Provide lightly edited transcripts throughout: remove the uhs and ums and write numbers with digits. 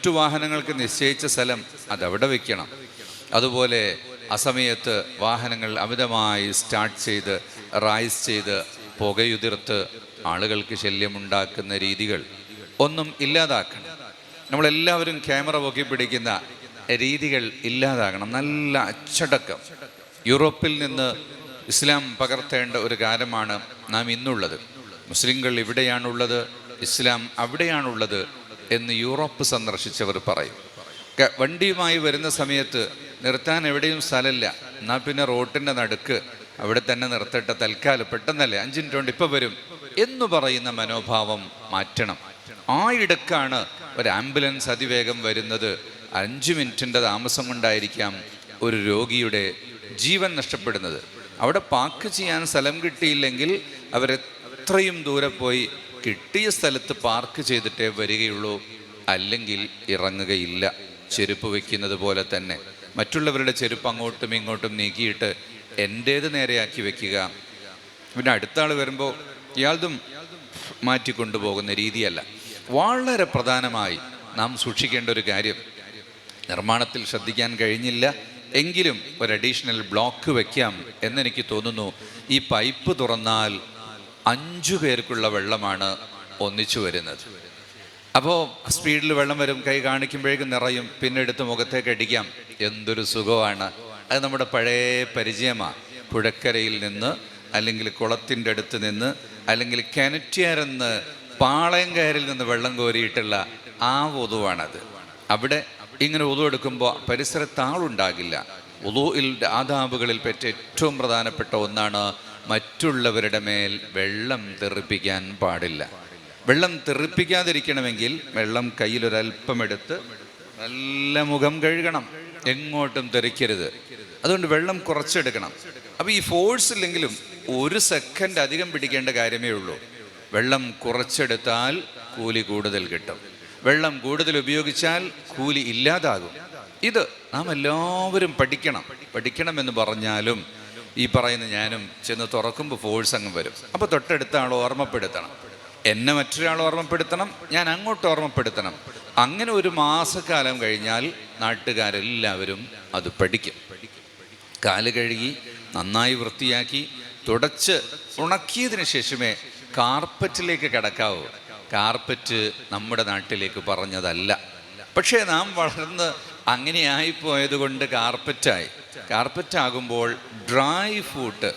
മറ്റു വാഹനങ്ങൾക്ക് നിശ്ചയിച്ച സ്ഥലം അതവിടെ വയ്ക്കണം. അതുപോലെ അസമയത്ത് വാഹനങ്ങൾ അമിതമായി സ്റ്റാർട്ട് ചെയ്ത് റൈസ് ചെയ്ത് പുകയുതിർത്ത് ആളുകൾക്ക് ശല്യമുണ്ടാക്കുന്ന രീതികൾ ഒന്നും ഇല്ലാതാക്കണം. നമ്മളെല്ലാവരും ക്യാമറ പൊക്കി പിടിക്കുന്ന രീതികൾ ഇല്ലാതാകണം. നല്ല അച്ചടക്കം. യൂറോപ്പിൽ നിന്ന് ഇസ്ലാം പകർത്തേണ്ട ഒരു കാലമാണ് നാം ഇന്നുള്ളത്. മുസ്ലിങ്ങൾ ഇവിടെയാണുള്ളത്, ഇസ്ലാം അവിടെയാണുള്ളത് എന്ന് യൂറോപ്പ് സന്ദർശിച്ചവർ പറയും. വണ്ടിയുമായി വരുന്ന സമയത്ത് നിർത്താൻ എവിടെയും സ്ഥലമില്ല, എന്നാൽ പിന്നെ റോട്ടിൻ്റെ നടുക്ക് അവിടെ തന്നെ നിർത്തട്ടെ, തൽക്കാലം പെട്ടെന്നല്ലേ 5 മിനിറ്റ് കൊണ്ട് ഇപ്പോൾ വരും എന്ന് പറയുന്ന മനോഭാവം മാറ്റണം. ആ ഇടക്കാണ് ഒരു ആംബുലൻസ് അതിവേഗം വരുന്നത്. 5 മിനിറ്റിൻ്റെ താമസം കൊണ്ടായിരിക്കാം ഒരു രോഗിയുടെ ജീവൻ നഷ്ടപ്പെടുന്നത്. അവിടെ പാർക്ക് ചെയ്യാൻ സ്ഥലം കിട്ടിയില്ലെങ്കിൽ അവരെത്രയും ദൂരെ പോയി കിട്ടിയ സ്ഥലത്ത് പാർക്ക് ചെയ്തിട്ടേ വരികയുള്ളൂ, അല്ലെങ്കിൽ ഇറങ്ങുകയില്ല. ചെരുപ്പ് വയ്ക്കുന്നത് പോലെ തന്നെ മറ്റുള്ളവരുടെ ചെരുപ്പ് അങ്ങോട്ടും ഇങ്ങോട്ടും നീക്കിയിട്ട് എൻ്റേത് നേരെയാക്കി വെക്കുക. പിന്നെ അടുത്ത ആൾ വരുമ്പോൾ ഇയാൾതും മാറ്റിക്കൊണ്ടുപോകുന്ന രീതിയല്ല. വളരെ പ്രധാനമായി നാം സൂക്ഷിക്കേണ്ട ഒരു കാര്യം, നിർമ്മാണത്തിൽ ശ്രദ്ധിക്കാൻ കഴിഞ്ഞില്ല എങ്കിലും ഒരു അഡീഷണൽ ബ്ലോക്ക് വയ്ക്കാം എന്നെനിക്ക് തോന്നുന്നു. ഈ പൈപ്പ് തുറന്നാൽ 5 പേർക്കുള്ള വെള്ളമാണ് ഒന്നിച്ചു വരുന്നത്. അപ്പോൾ സ്പീഡിൽ വെള്ളം വരും, കൈ കാണിക്കുമ്പോഴേക്കും നിറയും, പിന്നെ എടുത്ത് മുഖത്തേക്ക് അടിക്കാം. എന്തൊരു സുഖമാണ്. അത് നമ്മുടെ പഴയ പരിചയമാണ്. പുഴക്കരയിൽ നിന്ന് അല്ലെങ്കിൽ കുളത്തിൻ്റെ അടുത്ത് നിന്ന് അല്ലെങ്കിൽ കിണറ്റിയാരെന്ന് പാളയംകയറിൽ നിന്ന് വെള്ളം കോരിയിട്ടുള്ള ആ വുളുവാണത്. അവിടെ ഇങ്ങനെ വുളു എടുക്കുമ്പോൾ പരിസരത്ത് ആളുണ്ടാകില്ല. വുളുവിൽ ആദാബുകളിൽ പറ്റ ഏറ്റവും പ്രധാനപ്പെട്ട ഒന്നാണ് മറ്റുള്ളവരുടെ മേൽ വെള്ളം തെറിപ്പിക്കാൻ പാടില്ല. വെള്ളം തെറിപ്പിക്കാതിരിക്കണമെങ്കിൽ വെള്ളം കയ്യിലൊരൽപ്പം എടുത്ത് നല്ല മുഖം കഴുകണം, എങ്ങോട്ടും തെറിക്കരുത്. അതുകൊണ്ട് വെള്ളം കുറച്ചെടുക്കണം. അപ്പോൾ ഈ ഫോഴ്സ് ഇല്ലെങ്കിലും 1 സെക്കൻഡ് അധികം പിടിക്കേണ്ട കാര്യമേ ഉള്ളൂ. വെള്ളം കുറച്ചെടുത്താൽ കൂലി കൂടുതൽ കിട്ടും. വെള്ളം കൂടുതൽ ഉപയോഗിച്ചാൽ കൂലി ഇല്ലാതാകും. ഇത് നാം എല്ലാവരും പഠിക്കണമെന്ന് പറഞ്ഞാലും ഈ പറയുന്ന ഞാനും ചെന്ന് തുറക്കുമ്പോൾ ഫോഴ്സ് അങ്ങ് വരും. അപ്പോൾ തൊട്ടടുത്ത ആൾ ഓർമ്മപ്പെടുത്തണം, എന്നെ മറ്റൊരാൾ ഓർമ്മപ്പെടുത്തണം, ഞാൻ അങ്ങോട്ട് ഓർമ്മപ്പെടുത്തണം. അങ്ങനെ ഒരു മാസക്കാലം കഴിഞ്ഞാൽ നാട്ടുകാരെല്ലാവരും അത് പഠിക്കും. കാല് കഴുകി നന്നായി വൃത്തിയാക്കി തുടച്ച് ഉണക്കിയതിന് ശേഷമേ കാർപ്പറ്റിലേക്ക് കിടക്കാവൂ. കാർപ്പറ്റ് നമ്മുടെ നാട്ടിലേക്ക് പറഞ്ഞതല്ല. പക്ഷേ നാം വളർന്ന് അങ്ങനെയായിപ്പോയത് കൊണ്ട് കാർപ്പറ്റായി. കാർപ്പറ്റാകുമ്പോൾ ഡ്രൈ ഫൂട്ട്,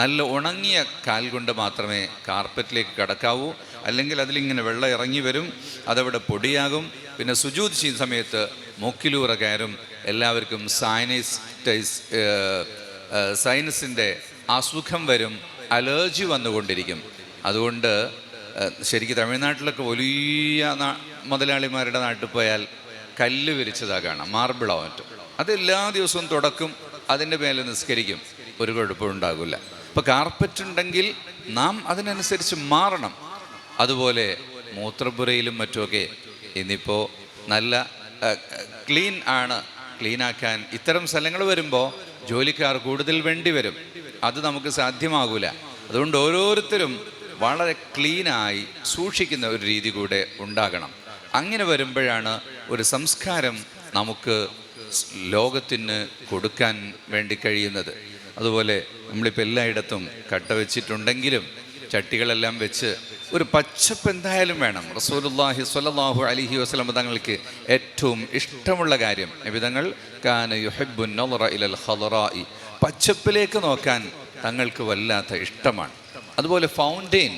നല്ല ഉണങ്ങിയ കാൽ കൊണ്ട് മാത്രമേ കാർപ്പറ്റിലേക്ക് കിടക്കാവൂ. അല്ലെങ്കിൽ അതിലിങ്ങനെ വെള്ളം ഇറങ്ങി വരും, അതവിടെ പൊടിയാകും. പിന്നെ സുജൂദ് ചെയ്യുന്ന സമയത്ത് മൂക്കിലൂറ കയറും. എല്ലാവർക്കും സൈനസിൻ്റെ അസുഖം വരും, അലർജി വന്നുകൊണ്ടിരിക്കും. അതുകൊണ്ട് ശരിക്കും തമിഴ്നാട്ടിലൊക്കെ വലിയ മുതലാളിമാരുടെ നാട്ടിൽ പോയാൽ കല്ല് വിരിച്ചതാ കാണാം, മാർബിളോ മറ്റും. അത് എല്ലാ ദിവസവും തുടക്കും, അതിൻ്റെ മേലെ നിസ്കരിക്കും, ഒരു കുഴപ്പമുണ്ടാകില്ല. ഇപ്പോൾ കാർപ്പറ്റ് ഉണ്ടെങ്കിൽ നാം അതിനനുസരിച്ച് മാറണം. അതുപോലെ മൂത്രപ്പുരയിലും മറ്റുമൊക്കെ ഇന്നിപ്പോൾ നല്ല ക്ലീൻ ആണ്. ക്ലീനാക്കാൻ ഇത്തരം സ്ഥലങ്ങൾ വരുമ്പോൾ ജോലിക്കാർ കൂടുതൽ വേണ്ടി വരും. അത് നമുക്ക് സാധ്യമാകില്ല. അതുകൊണ്ട് ഓരോരുത്തരും വളരെ ക്ലീനായി സൂക്ഷിക്കുന്ന ഒരു രീതി കൂടെ ഉണ്ടാകണം. അങ്ങനെ വരുമ്പോഴാണ് ഒരു സംസ്കാരം നമുക്ക് ലോകത്തിന് കൊടുക്കാൻ വേണ്ടി കഴിയുന്നത്. അതുപോലെ നമ്മളിപ്പോൾ എല്ലായിടത്തും കട്ട വെച്ചിട്ടുണ്ടെങ്കിലും ചട്ടികളെല്ലാം വെച്ച് ഒരു പച്ചപ്പ് എന്തായാലും വേണം. റസൂലുള്ളാഹി സ്വല്ലല്ലാഹു അലൈഹി വസല്ലം തങ്ങൾക്ക് ഏറ്റവും ഇഷ്ടമുള്ള കാര്യം, നബിതങ്ങൾ കാന യുഹിബ്ബുൻ നളറ ഇലൽ ഖളറാഇ, പച്ചപ്പിലേക്ക് നോക്കാൻ തങ്ങൾക്ക് വല്ലാത്ത ഇഷ്ടമാണ്. അതുപോലെ ഫൗണ്ടെയിൻ,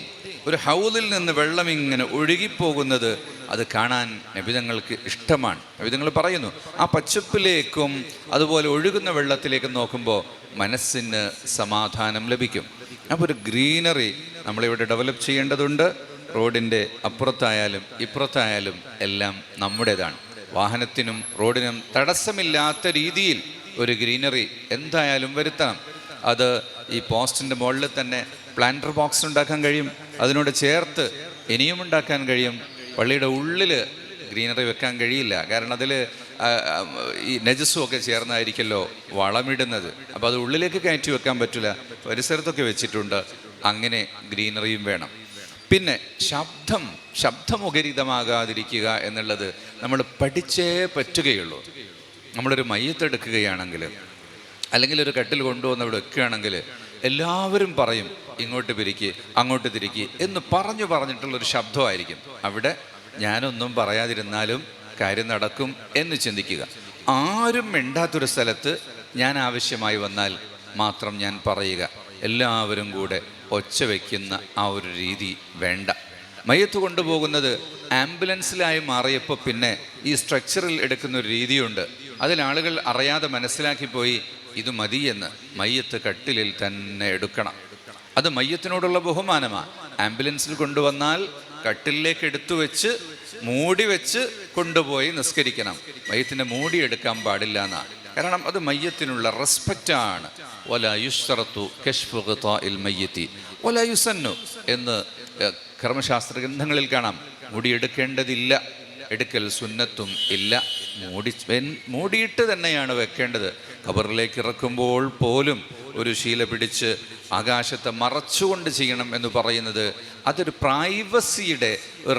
ഒരു ഹൗദിൽ നിന്ന് വെള്ളം ഇങ്ങനെ ഒഴുകിപ്പോകുന്നത്, അത് കാണാൻ നബിതങ്ങൾക്ക് ഇഷ്ടമാണ്. നബിതങ്ങൾ പറയുന്നു, ആ പച്ചപ്പിലേക്കും അതുപോലെ ഒഴുകുന്ന വെള്ളത്തിലേക്കും നോക്കുമ്പോൾ മനസ്സിന് സമാധാനം ലഭിക്കും. അപ്പോൾ ഒരു ഗ്രീനറി നമ്മളിവിടെ ഡെവലപ്പ് ചെയ്യേണ്ടതുണ്ട്. റോഡിൻ്റെ അപ്പുറത്തായാലും ഇപ്പുറത്തായാലും എല്ലാം നമ്മുടേതാണ്. വാഹനത്തിനും റോഡിനും തടസ്സമില്ലാത്ത രീതിയിൽ ഒരു ഗ്രീനറി എന്തായാലും വരുത്തണം. അത് ഈ പോസ്റ്റിൻ്റെ മുകളിൽ തന്നെ പ്ലാന്റർ ബോക്സ് ഉണ്ടാക്കാൻ കഴിയും, അതിനോട് ചേർത്ത് ഇനിയും ഉണ്ടാക്കാൻ കഴിയും. പള്ളിയുടെ ഉള്ളിൽ ഗ്രീനറി വെക്കാൻ കഴിയില്ല, കാരണം അതിൽ ഈ നജസ്സും ഒക്കെ ചേർന്നായിരിക്കല്ലോ വളമിടുന്നത്. അപ്പോൾ അത് ഉള്ളിലേക്ക് കയറ്റി വെക്കാൻ പറ്റില്ല, പരിസരത്തൊക്കെ വെച്ചിട്ടുണ്ട്. അങ്ങനെ ഗ്രീനറിയും വേണം. പിന്നെ ശബ്ദമുഖരിതമാകാതിരിക്കുക എന്നുള്ളത് നമ്മൾ പഠിച്ചേ പറ്റുകയുള്ളൂ. നമ്മളൊരു മയ്യത്തെടുക്കുകയാണെങ്കിൽ, അല്ലെങ്കിൽ ഒരു കട്ടിൽ കൊണ്ടുവന്ന് ഇവിടെ വെക്കുകയാണെങ്കിൽ എല്ലാവരും പറയും ഇങ്ങോട്ട് പിരിക്ക് അങ്ങോട്ട് തിരിക്ക് എന്ന് പറഞ്ഞിട്ടുള്ളൊരു ശബ്ദമായിരിക്കും. അവിടെ ഞാനൊന്നും പറയാതിരുന്നാലും കാര്യം നടക്കും എന്ന് ചിന്തിക്കുക. ആരും മിണ്ടാത്തൊരു സ്ഥലത്ത് ഞാൻ ആവശ്യമായി വന്നാൽ മാത്രം ഞാൻ പറയുക. എല്ലാവരും കൂടെ ഒച്ച വയ്ക്കുന്ന ആ ഒരു രീതി വേണ്ട. മയ്യത്ത് കൊണ്ടുപോകുന്നത് ആംബുലൻസിലായി മാറിയപ്പോൾ പിന്നെ ഈ സ്ട്രക്ചറിൽ എടുക്കുന്ന ഒരു രീതിയുണ്ട്. അതിലാളുകൾ അറിയാതെ മനസ്സിലാക്കിപ്പോയി ഇത് മതിയെന്ന്. മയ്യത്ത് കട്ടിലിൽ തന്നെ എടുക്കണം. അത് മയ്യത്തിനോടുള്ള ബഹുമാനമാണ്. ആംബുലൻസിൽ കൊണ്ടുവന്നാൽ കട്ടിലേക്ക് എടുത്തു വെച്ച് മൂടി വെച്ച് കൊണ്ടുപോയി നിസ്കരിക്കണം. മയ്യത്തിൻ്റെ മൂടി എടുക്കാൻ പാടില്ല എന്നാണ്. കാരണം അത് മയ്യത്തിനുള്ള റെസ്പെക്റ്റാണ്. വലാ യുശ്റത്തു കശ്ഫു ഖിതാഇൽ മയ്യിത്തി വലാ യുസന്നു എന്ന് കർമ്മശാസ്ത്ര ഗ്രന്ഥങ്ങളിൽ കാണാം. മുടിയെടുക്കേണ്ടതില്ല, എടുക്കൽ സുന്നത്തും ഇല്ല. മൂടിയിട്ട് തന്നെയാണ് വെക്കേണ്ടത്. ഖബറിലേക്ക് ഇറക്കുമ്പോൾ പോലും ഒരു ശീല പിടിച്ച് ആകാശത്തെ മറച്ചുകൊണ്ട് ചെയ്യണം എന്ന് പറയുന്നത് അതൊരു പ്രൈവസിയുടെ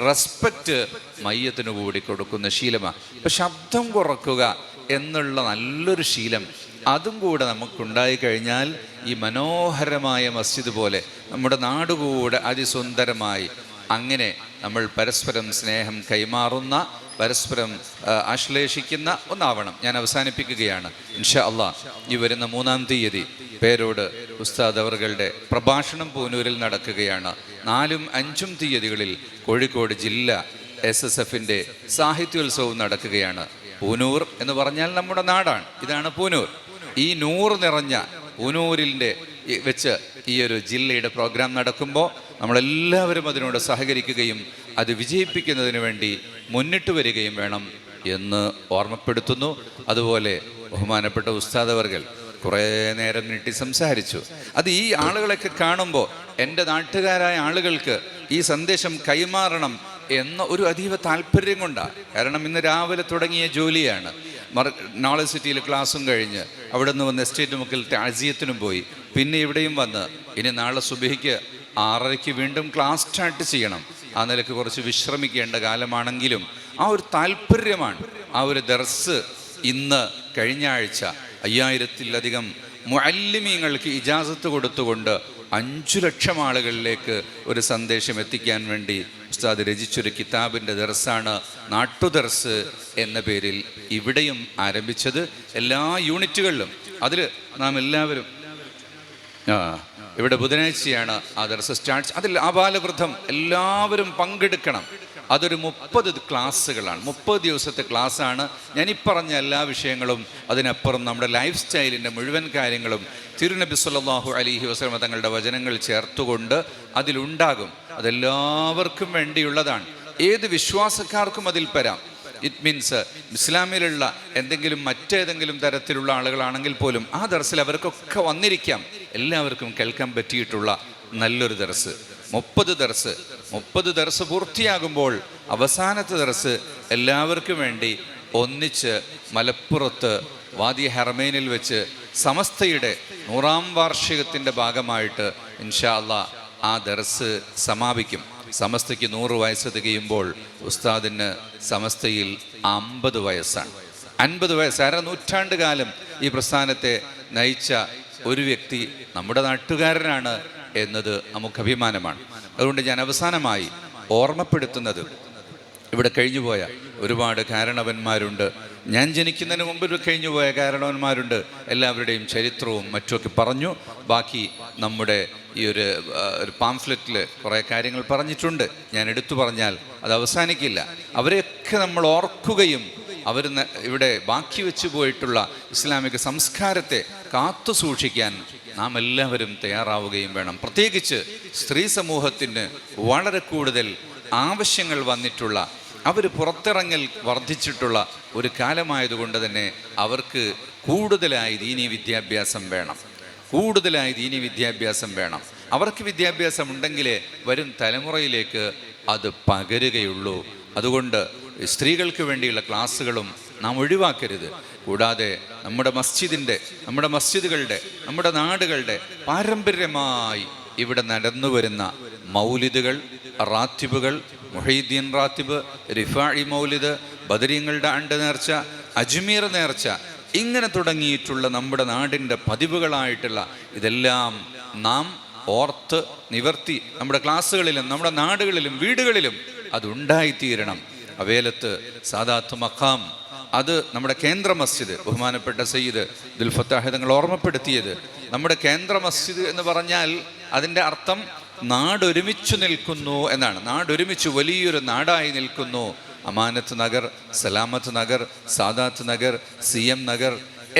റെസ്പെക്റ്റ് മയ്യത്തിന് കൂടി കൊടുക്കുന്ന ശീലമാണ്. ഇപ്പം ശബ്ദം കുറക്കുക എന്നുള്ള നല്ലൊരു ശീലം അതും കൂടെ നമുക്കുണ്ടായി കഴിഞ്ഞാൽ ഈ മനോഹരമായ മസ്ജിദ് പോലെ നമ്മുടെ നാടുകൂടെ അതിസുന്ദരമായി അങ്ങനെ നമ്മൾ പരസ്പരം സ്നേഹം കൈമാറുന്ന, പരസ്പരം ആശ്ലേഷിക്കുന്ന ഒന്നാവണം. ഞാൻ അവസാനിപ്പിക്കുകയാണ്. ഇൻഷാ അള്ളാഹ് ഈ വരുന്ന 3-ാം തീയതി പേരോട് ഉസ്താദ് അവറുകളുടെ പ്രഭാഷണം പൂനൂരിൽ നടക്കുകയാണ്. 4ഉം 5ഉം തീയതികളിൽ കോഴിക്കോട് ജില്ല SSFൻ്റെ സാഹിത്യോത്സവം നടക്കുകയാണ്. പൂനൂർ എന്ന് പറഞ്ഞാൽ നമ്മുടെ നാടാണ്. ഇതാണ് പൂനൂർ. ഈ നൂറ് നിറഞ്ഞ പൂനൂരിൻ്റെ വെച്ച് ഈ ഒരു ജില്ലയുടെ പ്രോഗ്രാം നടക്കുമ്പോൾ നമ്മളെല്ലാവരും അതിനോട് സഹകരിക്കുകയും അത് വിജയിപ്പിക്കുന്നതിന് വേണ്ടി മുന്നിട്ട് വരികയും വേണം എന്ന് ഓർമ്മപ്പെടുത്തുന്നു. അതുപോലെ ബഹുമാനപ്പെട്ട ഉസ്താദ് അവർകൾ കുറേ നേരം നീട്ടി സംസാരിച്ചു. അത് ഈ ആളുകളൊക്കെ കാണുമ്പോൾ എൻ്റെ നാട്ടുകാരായ ആളുകൾക്ക് ഈ സന്ദേശം കൈമാറണം എന്ന ഒരു അതീവ താല്പര്യം കൊണ്ടാണ്. കാരണം ഇന്ന് രാവിലെ തുടങ്ങിയ ജോലിയാണ്. നോളജ് സിറ്റിയിൽ ക്ലാസ്സും കഴിഞ്ഞ് അവിടെ നിന്ന് വന്ന് എസ്റ്റേറ്റ് മുക്കിൽ താഴ്സിയത്തിനും പോയി, പിന്നെ ഇവിടെയും വന്ന് ഇനി നാളെ സുബഹിക്ക് 6:30 വീണ്ടും ക്ലാസ് സ്റ്റാർട്ട് ചെയ്യണം. ആ നിലയ്ക്ക് കുറച്ച് വിശ്രമിക്കേണ്ട കാലമാണെങ്കിലും ആ ഒരു താല്പര്യമാണ്. ആ ഒരു ദർസ് ഇന്ന് കഴിഞ്ഞ ആഴ്ച 5000-ത്തിലധികം മുഅല്ലിമീങ്ങൾക്ക് ഇജാസത്ത് കൊടുത്തുകൊണ്ട് 5 ലക്ഷം ആളുകളിലേക്ക് ഒരു സന്ദേശം എത്തിക്കാൻ വേണ്ടി ഉസ്താദ് രചിച്ചൊരു കിതാബിൻ്റെ ദർസാണ് നാട്ടുദർസ് എന്ന പേരിൽ ഇവിടെയും ആരംഭിച്ചത്. എല്ലാ യൂണിറ്റുകളിലും അതിൽ നാം എല്ലാവരും ഇവിടെ ബുധനാഴ്ചയാണ് ആ ദർസ് സ്റ്റാർട്ട്. അതിൽ ആബാലവൃദ്ധം എല്ലാവരും പങ്കെടുക്കണം. അതൊരു 30 ക്ലാസ്സുകളാണ്, 30 ദിവസത്തെ ക്ലാസ്സാണ്. ഞാനീപ്പറഞ്ഞ എല്ലാ വിഷയങ്ങളും അതിനപ്പുറം നമ്മുടെ ലൈഫ് സ്റ്റൈലിൻ്റെ മുഴുവൻ കാര്യങ്ങളും തിരുനബി സല്ലല്ലാഹു അലൈഹി വസല്ലം തങ്ങളുടെ വചനങ്ങൾ ചേർത്തുകൊണ്ട് അതിലുണ്ടാകും. അതെല്ലാവർക്കും വേണ്ടിയുള്ളതാണ്. ഏത് വിശ്വാസക്കാർക്കും അതിൽ വരാം. ഇറ്റ് മീൻസ് ഇസ്ലാമിലുള്ള മറ്റേതെങ്കിലും തരത്തിലുള്ള ആളുകളാണെങ്കിൽ പോലും ആ ദർസിൽ അവർക്കൊക്കെ വന്നിരിക്കാം. എല്ലാവർക്കും കേൾക്കാൻ പറ്റിയിട്ടുള്ള നല്ലൊരു ദർസ്. 30 ദർസ് പൂർത്തിയാകുമ്പോൾ അവസാനത്തെ ദർസ് എല്ലാവർക്കും വേണ്ടി ഒന്നിച്ച് മലപ്പുറത്ത് വാദി ഹറമൈനിൽ വെച്ച് സമസ്തയുടെ 100-ാം വാർഷികത്തിൻ്റെ ഭാഗമായിട്ട് ഇൻഷാ അള്ളാഹ് ആ ദർസ് സമാപിക്കും. സമസ്തയ്ക്ക് 100 വയസ്സ് തികയുമ്പോൾ ഉസ്താദിന് സമസ്തയിൽ 50 വയസ്സാണ്. 50 വയസ്സ്, 1/2 നൂറ്റാണ്ട് കാലം ഈ പ്രസ്ഥാനത്തെ നയിച്ച ഒരു വ്യക്തി നമ്മുടെ നാട്ടുകാരനാണ് എന്നത് നമുക്ക് അഭിമാനമാണ്. അതുകൊണ്ട് ഞാൻ അവസാനമായി ഓർമ്മപ്പെടുത്തുന്നത്, ഇവിടെ കഴിഞ്ഞുപോയ ഒരുപാട് കാരണവന്മാരുണ്ട്. ഞാൻ ജനിക്കുന്നതിന് മുമ്പ് കഴിഞ്ഞുപോയ കാരണവന്മാരുണ്ട്. എല്ലാവരുടെയും ചരിത്രവും മറ്റുമൊക്കെ പറഞ്ഞു. ബാക്കി നമ്മുടെ ഈ ഒരു പാംഫ്ലെറ്റിൽ കുറേ കാര്യങ്ങൾ പറഞ്ഞിട്ടുണ്ട്. ഞാൻ എടുത്തു പറഞ്ഞാൽ അത് അവസാനിക്കില്ല. അവരെയൊക്കെ നമ്മൾ ഓർക്കുകയും അവർ ഇവിടെ ബാക്കി വെച്ചു പോയിട്ടുള്ള ഇസ്ലാമിക സംസ്കാരത്തെ കാത്തു സൂക്ഷിക്കാൻ നാം എല്ലാവരും തയ്യാറാവുകയും വേണം. പ്രത്യേകിച്ച് സ്ത്രീ സമൂഹത്തിന് വളരെ കൂടുതൽ ആവശ്യങ്ങൾ വന്നിട്ടുള്ള, അവർ പുറത്തിറങ്ങൽ വർദ്ധിച്ചിട്ടുള്ള ഒരു കാലമായതുകൊണ്ട് തന്നെ അവർക്ക് കൂടുതലായി ദീനീ വിദ്യാഭ്യാസം വേണം. അവർക്ക് വിദ്യാഭ്യാസം ഉണ്ടെങ്കിലേ വരും തലമുറയിലേക്ക് അത് പകരുകയുള്ളൂ. അതുകൊണ്ട് സ്ത്രീകൾക്ക് വേണ്ടിയുള്ള ക്ലാസ്സുകളും നാം ഒഴിവാക്കരുത്. കൂടാതെ നമ്മുടെ മസ്ജിദുകളുടെ നമ്മുടെ നാടുകളുടെ പാരമ്പര്യമായി ഇവിടെ നടന്നു വരുന്ന മൗലിദുകൾ, റാത്തിബുകൾ, മുഹീദ്ദീൻ റാത്തിബ്, റിഫാഇ മൗലിദ്, ബദരീങ്ങളുടെ ആണ്ട് നേർച്ച, അജ്മീർ നേർച്ച, ഇങ്ങനെ തുടങ്ങിയിട്ടുള്ള നമ്മുടെ നാടിൻ്റെ പതിവുകളായിട്ടുള്ള ഇതെല്ലാം നാം ഓർത്ത് നിവർത്തി നമ്മുടെ ക്ലാസ്സുകളിലും നമ്മുടെ നാടുകളിലും വീടുകളിലും അതുണ്ടായിത്തീരണം. അവേലത്ത് സാദാത്ത് മഖാം, അത് നമ്മുടെ കേന്ദ്ര മസ്ജിദ്, ബഹുമാനപ്പെട്ട സയ്യിദ് അബ്ദുൽ ഫത്താഹ് തങ്ങൾ ഓർമ്മപ്പെടുത്തിയത്, നമ്മുടെ കേന്ദ്ര മസ്ജിദ് എന്ന് പറഞ്ഞാൽ അതിൻ്റെ അർത്ഥം നാടൊരുമിച്ചു നിൽക്കുന്നു എന്നാണ്. നാടൊരുമിച്ച് വലിയൊരു നാടായി നിൽക്കുന്നു. അമാനത്ത് നഗർ, സലാമത്ത് നഗർ, സാദാത്ത് നഗർ, CM നഗർ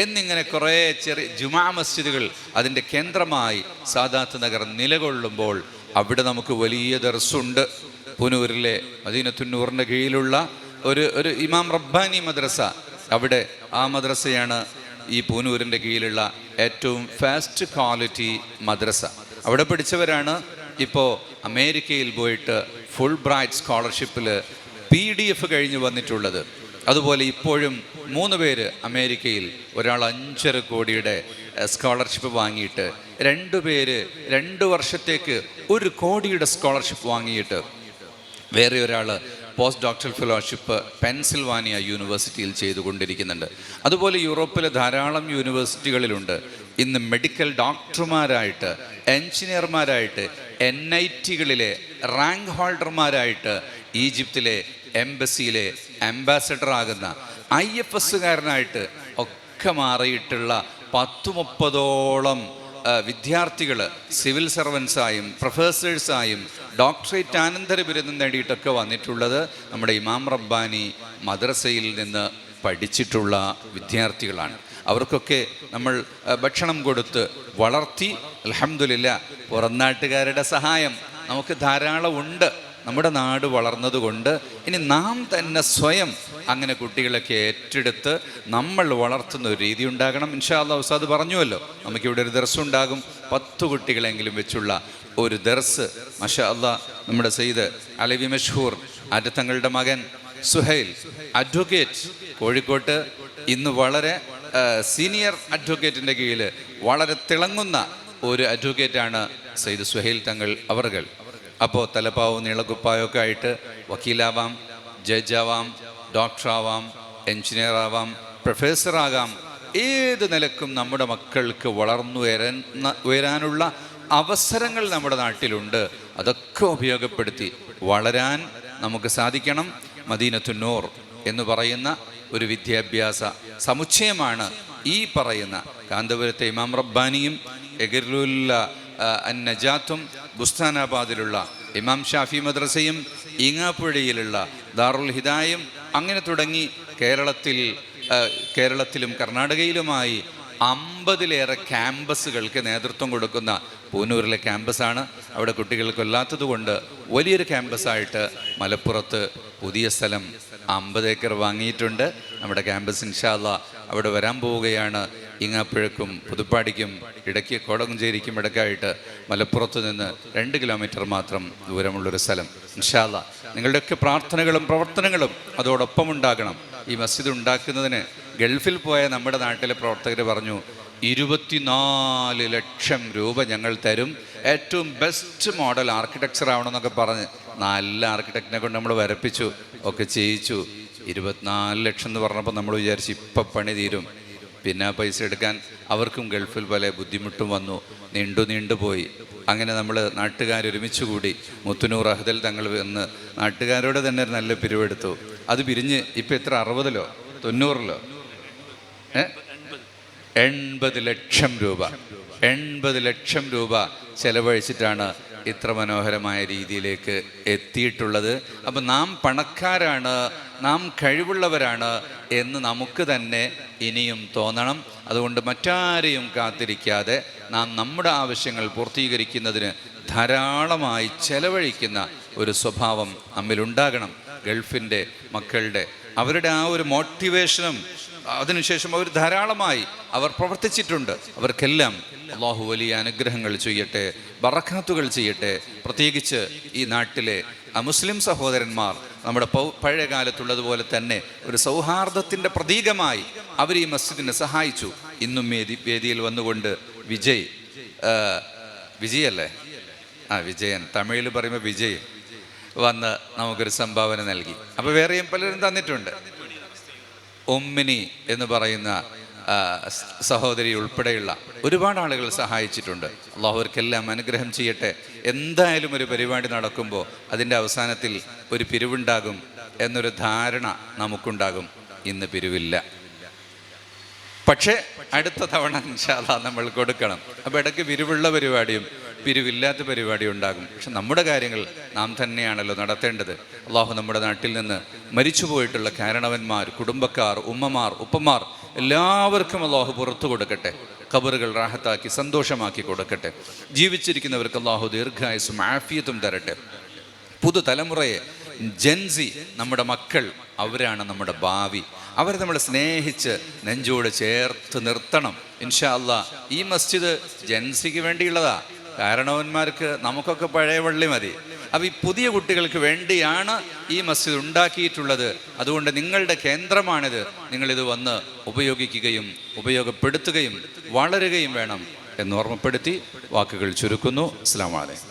എന്നിങ്ങനെ കുറേ ചെറിയ ജുമാ മസ്ജിദുകൾ അതിൻ്റെ കേന്ദ്രമായി സാദാത്ത് നഗർ നിലകൊള്ളുമ്പോൾ അവിടെ നമുക്ക് വലിയ ദർസുണ്ട്. പുനൂരിലെ മദീനത്തുന്നൂറിൻ്റെ കീഴിലുള്ള ഒരു ഇമാം റബ്ബാനി മദ്രസ, അവിടെ ആ മദ്രസയാണ് ഈ പൂനൂരിൻ്റെ കീഴിലുള്ള ഏറ്റവും ഫാസ്റ്റ് ക്വാളിറ്റി മദ്രസ. അവിടെ പഠിച്ചവരാണ് ഇപ്പോൾ അമേരിക്കയിൽ പോയിട്ട് ഫുൾ ബ്രൈറ്റ് സ്കോളർഷിപ്പിൽ PDF കഴിഞ്ഞ് വന്നിട്ടുള്ളത്. അതുപോലെ ഇപ്പോഴും 3 പേര് അമേരിക്കയിൽ, ഒരാൾ 5.5 കോടിയുടെ സ്കോളർഷിപ്പ് വാങ്ങിയിട്ട്, 2 പേര് 2 വർഷത്തേക്ക് 1 കോടിയുടെ സ്കോളർഷിപ്പ് വാങ്ങിയിട്ട്, വേറെ ഒരാൾ പോസ്റ്റ് ഡോക്ടറൽ ഫെലോഷിപ്പ് പെൻസിൽവാനിയ യൂണിവേഴ്സിറ്റിയിൽ ചെയ്തുകൊണ്ടിരിക്കുന്നുണ്ട്. അതുപോലെ യൂറോപ്പിലെ ധാരാളം യൂണിവേഴ്സിറ്റികളിലുണ്ട് ഇന്ന് മെഡിക്കൽ ഡോക്ടർമാരായിട്ട്, എൻജിനീയർമാരായിട്ട്, NITകളിലെ റാങ്ക് ഹോൾഡർമാരായിട്ട്, ഈജിപ്തിലെ എംബസിയിലെ അംബാസഡർ ആകുന്ന IFSകാരനായിട്ട് ഒക്കെ മാറിയിട്ടുള്ള 10-30ഓളം വിദ്യാർത്ഥികൾ സിവിൽ സർവൻസായും പ്രൊഫസേഴ്സായും ഡോക്ടറേറ്റ് അനന്തര ബിരുദം നേടിയിട്ടൊക്കെ വന്നിട്ടുള്ളത് നമ്മുടെ ഇമാം റബ്ബാനി മദ്രസയിൽ നിന്ന് പഠിച്ചിട്ടുള്ള വിദ്യാർത്ഥികളാണ്. അവർക്കൊക്കെ നമ്മൾ ഭക്ഷണം കൊടുത്ത് വളർത്തി. അൽഹംദുലില്ലാ, പുറംനാട്ടുകാരുടെ സഹായം നമുക്ക് ധാരാളം ഉണ്ട്. നമ്മുടെ നാട് വളർന്നതുകൊണ്ട് ഇനി നാം തന്നെ സ്വയം അങ്ങനെ കുട്ടികളൊക്കെ ഏറ്റെടുത്ത് നമ്മൾ വളർത്തുന്ന ഒരു രീതി ഉണ്ടാകണം. ഇൻഷാ അല്ലാഹ് ഉസ്താദ് പറഞ്ഞുവല്ലോ, നമുക്കിവിടെ ഒരു ദർസ് ഉണ്ടാകും. 10 കുട്ടികളെങ്കിലും വെച്ചുള്ള ഒരു ദർസ്. മാഷാ അല്ലാഹ്, നമ്മുടെ സയ്യിദ് അലവി മഷ്ഹൂർ ആറ്റത്തങ്ങളുടെ മകൻ സുഹൈൽ അഡ്വക്കേറ്റ്, കോഴിക്കോട്ട് ഇന്ന് വളരെ സീനിയർ അഡ്വക്കേറ്റിൻ്റെ കീഴിൽ വളരെ തിളങ്ങുന്ന ഒരു അഡ്വക്കേറ്റാണ് സയ്യിദ് സുഹൈൽ തങ്ങൾ അവർകൾ. അപ്പോൾ തലപ്പാവും നീളക്കുപ്പായൊക്കെ ആയിട്ട് വക്കീലാവാം, ജഡ്ജാവാം, ഡോക്ടറാവാം, എൻജിനീയറാവാം, പ്രൊഫസറാകാം. ഏത് നിലക്കും നമ്മുടെ മക്കൾക്ക് ഉയരാനുള്ള അവസരങ്ങൾ നമ്മുടെ നാട്ടിലുണ്ട്. അതൊക്കെ ഉപയോഗപ്പെടുത്തി വളരാൻ നമുക്ക് സാധിക്കണം. മദീനത്തുന്നൂർ എന്ന് പറയുന്ന ഒരു വിദ്യാഭ്യാസ സമുച്ചയമാണ് ഈ പറയുന്ന കാന്തപുരത്തെ ഇമാം റബ്ബാനിയും എഗിർലുല്ല അന്നജാത്തും ബുസ്താനാബാദിലുള്ള ഇമാം ഷാഫി മദ്രസയും ഈങ്ങാപ്പുഴയിലുള്ള ദാറുൽ ഹിദായും അങ്ങനെ തുടങ്ങി കേരളത്തിലും കർണാടകയിലുമായി 50-ലേറെ ക്യാമ്പസുകൾക്ക് നേതൃത്വം കൊടുക്കുന്ന പൂനൂരിലെ ക്യാമ്പസാണ്. അവിടെ കുട്ടികൾ കൊല്ലാത്തത് കൊണ്ട് വലിയൊരു ക്യാമ്പസായിട്ട് മലപ്പുറത്ത് പുതിയ സ്ഥലം 50 ഏക്കർ വാങ്ങിയിട്ടുണ്ട്. നമ്മുടെ ക്യാമ്പസ് ഇൻഷാ അല്ലാഹ് അവിടെ വരാൻ പോവുകയാണ്. ഈങ്ങാപ്പുഴക്കും പുതുപ്പാടിക്കും ഇടയ്ക്ക് കോടഞ്ചേരിക്കും ഇടയ്ക്കായിട്ട് മലപ്പുറത്ത് നിന്ന് 2 കിലോമീറ്റർ മാത്രം ദൂരമുള്ളൊരു സ്ഥലം. ഇൻഷാ അല്ലാഹ് നിങ്ങളുടെയൊക്കെ പ്രാർത്ഥനകളും പ്രവർത്തനങ്ങളും അതോടൊപ്പം ഉണ്ടാകണം. ഈ മസ്ജിദ് ഉണ്ടാക്കുന്നതിന് ഗൾഫിൽ പോയ നമ്മുടെ നാട്ടിലെ പ്രവർത്തകർ പറഞ്ഞു, 24 ലക്ഷം രൂപ ഞങ്ങൾ തരും, ഏറ്റവും ബെസ്റ്റ് മോഡൽ ആർക്കിടെക്ചർ ആവണമെന്നൊക്കെ പറഞ്ഞ് നല്ല ആർക്കിടെക്റ്റിനെ കൊണ്ട് നമ്മൾ വരപ്പിച്ചു, ഒക്കെ ചെയ്യിച്ചു. 24 ലക്ഷം എന്ന് പറഞ്ഞപ്പോൾ നമ്മൾ വിചാരിച്ചു ഇപ്പം പണി തീരും. പിന്നെ ആ പൈസ എടുക്കാൻ അവർക്കും ഗൾഫിൽ പല ബുദ്ധിമുട്ടും വന്നു, നീണ്ടുപോയി. അങ്ങനെ നമ്മൾ നാട്ടുകാരൊരുമിച്ച് കൂടി മുത്തുനൂർ അഹ്ദൽ തങ്ങൾ എന്ന് നാട്ടുകാരോട് തന്നെ ഒരു നല്ല പിരിവെടുത്തു. അത് പിരിഞ്ഞ് ഇപ്പം എത്ര 60-ലോ 90-ലോ 80 ലക്ഷം രൂപ 80 ലക്ഷം രൂപ ചെലവഴിച്ചിട്ടാണ് ഇത്ര മനോഹരമായ രീതിയിലേക്ക് എത്തിയിട്ടുള്ളത്. അപ്പം നാം പണക്കാരാണ്, നാം കഴിവുള്ളവരാണ് എന്ന് നമുക്ക് തന്നെ ഇനിയും തോന്നണം. അതുകൊണ്ട് മറ്റാരെയും കാത്തിരിക്കാതെ നാം നമ്മുടെ ആവശ്യങ്ങൾ പൂർത്തീകരിക്കുന്നതിന് ധാരാളമായി ചെലവഴിക്കുന്ന ഒരു സ്വഭാവം നമ്മിലുണ്ടാകണം. ഗൾഫിൻ്റെ മക്കളുടെ അവരുടെ ആ ഒരു മോട്ടിവേഷനും അതിനുശേഷം അവർ ധാരാളമായി അവർ പ്രവർത്തിച്ചിട്ടുണ്ട്. അവർക്കെല്ലാം അള്ളാഹു വലിയ അനുഗ്രഹങ്ങൾ ചെയ്യട്ടെ, ബറക്കാത്തുകൾ ചെയ്യട്ടെ. പ്രത്യേകിച്ച് ഈ നാട്ടിലെ മുസ്ലിം സഹോദരന്മാർ നമ്മുടെ പഴയ കാലത്തുള്ളതുപോലെ തന്നെ ഒരു സൗഹാർദ്ദത്തിൻ്റെ പ്രതീകമായി അവർ ഈ മസ്ജിദിനെ സഹായിച്ചു. ഇന്നും വേദിയിൽ വന്നുകൊണ്ട് വിജയ് അല്ലേ, വിജയൻ, തമിഴിൽ പറയുമ്പോൾ വിജയ്, വന്ന് നമുക്കൊരു സംഭാവന നൽകി. അപ്പോൾ വേറെയും പലരും തന്നിട്ടുണ്ട്. ഉമ്മിനി എന്ന് പറയുന്ന സഹോദരി ഉൾപ്പെടെയുള്ള ഒരുപാട് ആളുകൾ സഹായിച്ചിട്ടുണ്ട്. അള്ളാഹു അവർക്കെല്ലാം അനുഗ്രഹം ചെയ്യട്ടെ. എന്തായാലും ഒരു പരിപാടി നടക്കുമ്പോൾ അതിൻ്റെ അവസാനത്തിൽ ഒരു പിരിവുണ്ടാകും എന്നൊരു ധാരണ നമുക്കുണ്ടാകും. ഇന്ന് പിരിവില്ല, പക്ഷേ അടുത്ത തവണ ഇൻഷാ അല്ലാഹ് നമ്മൾ കൊടുക്കണം. അപ്പോൾ ഇടയ്ക്ക് പിരിവുള്ള പരിപാടിയും പിരിവില്ലാത്ത പരിപാടിയും ഉണ്ടാകും. പക്ഷെ നമ്മുടെ കാര്യങ്ങൾ നാം തന്നെയാണല്ലോ നടത്തേണ്ടത്. അള്ളാഹു നമ്മുടെ നാട്ടിൽ നിന്ന് മരിച്ചുപോയിട്ടുള്ള കാരണവന്മാർ, കുടുംബക്കാർ, ഉമ്മമാർ, ഉപ്പമാർ എല്ലാവർക്കും അള്ളാഹു പുറത്തു കൊടുക്കട്ടെ. ഖബറുകൾ റാഹത്താക്കി സന്തോഷമാക്കി കൊടുക്കട്ടെ. ജീവിച്ചിരിക്കുന്നവർക്ക് അള്ളാഹു ദീർഘായുസ്സും ആഫിയത്തും തരട്ടെ. പുതുതലമുറയെ, ജൻസി, നമ്മുടെ മക്കൾ, അവരാണ് നമ്മുടെ ഭാവി. അവരെ നമ്മൾ സ്നേഹിച്ച് നെഞ്ചോട് ചേർത്ത് നിർത്തണം. ഇൻഷാ അല്ലാഹ് ഈ മസ്ജിദ് ജൻസിക്ക് വേണ്ടിയുള്ളതാ. കാരണവന്മാർക്ക് നമുക്കൊക്കെ പഴയ പള്ളി മതി. അപ്പോൾ ഈ പുതിയ കുട്ടികൾക്ക് വേണ്ടിയാണ് ഈ മസ്ജിദ് ഉണ്ടാക്കിയിട്ടുള്ളത്. അതുകൊണ്ട് നിങ്ങളുടെ കേന്ദ്രമാണിത്. നിങ്ങളിത് വന്ന് ഉപയോഗിക്കുകയും ഉപയോഗപ്പെടുത്തുകയും വളരുകയും വേണം എന്ന് ഓർമ്മപ്പെടുത്തി വാക്കുകൾ ചുരുക്കുന്നു. അസ്സലാമു അലൈക്കും.